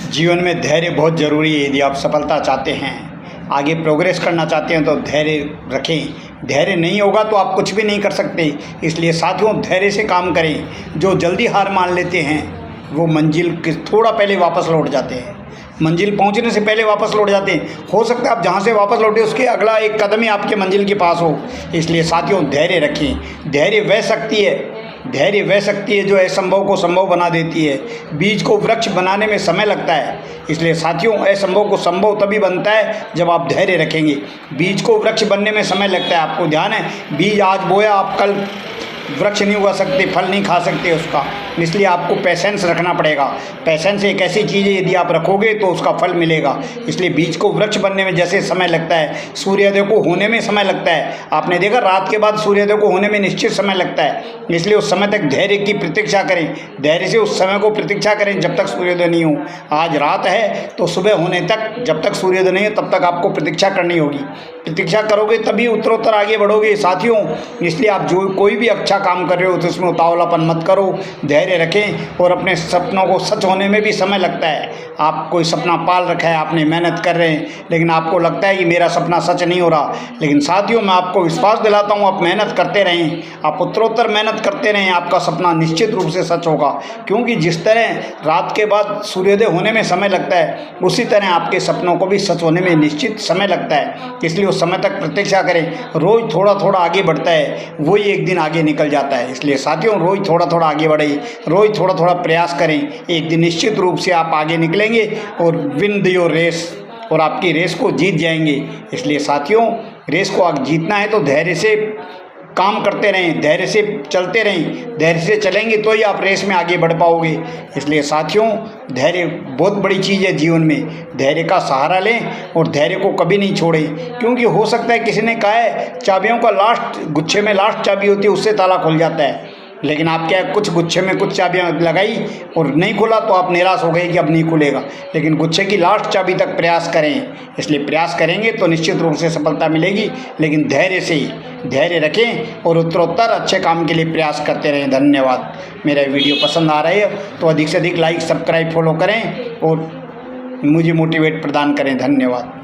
जीवन में धैर्य बहुत ज़रूरी है। यदि आप सफलता चाहते हैं, आगे प्रोग्रेस करना चाहते हैं तो धैर्य रखें। धैर्य नहीं होगा तो आप कुछ भी नहीं कर सकते। इसलिए साथियों, धैर्य से काम करें। जो जल्दी हार मान लेते हैं वो मंजिल के थोड़ा पहले वापस लौट जाते हैं। मंजिल पहुंचने से पहले वापस लौट जाते हैं। हो सकता है आप जहां से वापस लौटे उसके अगला एक कदम ही आपके मंजिल के पास हो। इसलिए साथियों, धैर्य रखें। धैर्य वह शक्ति है जो असंभव को संभव बना देती है। बीज को वृक्ष बनाने में समय लगता है। इसलिए साथियों, असंभव को संभव तभी बनता है जब आप धैर्य रखेंगे। बीज को वृक्ष बनने में समय लगता है। आपको ध्यान है, बीज आज बोया, आप कल वृक्ष नहीं उगा सकते, फल नहीं खा सकते उसका। इसलिए आपको पेशेंस रखना पड़ेगा। पेशेंस एक ऐसी चीज़ है, यदि आप रखोगे तो उसका फल मिलेगा। इसलिए बीज को वृक्ष बनने में जैसे समय लगता है, सूर्योदय को होने में समय लगता है। आपने देखा, रात के बाद सूर्योदय को होने में निश्चित समय लगता है। इसलिए उस समय तक धैर्य की प्रतीक्षा करें। धैर्य से उस समय को प्रतीक्षा करें जब तक सूर्योदय नहीं हो। आज रात है तो सुबह होने तक, जब तक सूर्योदय नहीं हो तब तक आपको प्रतीक्षा करनी होगी। प्रतीक्षा करोगे तभी उत्तरोत्तर आगे बढ़ोगे साथियों। इसलिए आप जो कोई भी अच्छा काम कर रहे हो तो उसमें उतावलापन मत करो, धैर्य रखें। और अपने सपनों को सच होने में भी समय लगता है। आप कोई सपना पाल रखा है, आपने मेहनत कर रहे हैं, लेकिन आपको लगता है कि मेरा सपना सच नहीं हो रहा। लेकिन साथियों, मैं आपको विश्वास दिलाता हूँ, आप मेहनत करते रहें, आप उत्तरोत्तर मेहनत करते रहें, आपका सपना निश्चित रूप से सच होगा। क्योंकि जिस तरह रात के बाद सूर्योदय होने में समय लगता है, उसी तरह आपके सपनों को भी सच होने में निश्चित समय लगता है। इसलिए उस समय तक प्रतीक्षा करें। रोज़ थोड़ा थोड़ा आगे बढ़ता है, वही एक दिन आगे निकल जाता है। इसलिए साथियों, रोज़ थोड़ा थोड़ा आगे बढ़ें, रोज़ थोड़ा थोड़ा प्रयास करें। एक दिन निश्चित रूप से आप आगे निकलेंगे और विन योर रेस, और आपकी रेस को जीत जाएंगे। इसलिए साथियों, रेस को आप जीतना है तो धैर्य से काम करते रहें, धैर्य से चलते रहें। धैर्य से चलेंगे तो ही आप रेस में आगे बढ़ पाओगे। इसलिए साथियों, धैर्य बहुत बड़ी चीज़ है जीवन में। धैर्य का सहारा लें और धैर्य को कभी नहीं छोड़ें। क्योंकि हो सकता है, किसी ने कहा है, चाबियों का लास्ट गुच्छे में लास्ट चाबी होती है, उससे ताला खुल जाता है। लेकिन आप क्या, कुछ गुच्छे में कुछ चाबियां लगाई और नहीं खुला तो आप निराश हो गए कि अब नहीं खुलेगा। लेकिन गुच्छे की लास्ट चाबी तक प्रयास करें। इसलिए प्रयास करेंगे तो निश्चित रूप से सफलता मिलेगी। लेकिन धैर्य से ही धैर्य रखें और उत्तरोत्तर अच्छे काम के लिए प्रयास करते रहें। धन्यवाद। मेरा वीडियो पसंद आ रहा है तो अधिक से अधिक लाइक, सब्सक्राइब, फॉलो करें और मुझे मोटिवेट प्रदान करें। धन्यवाद।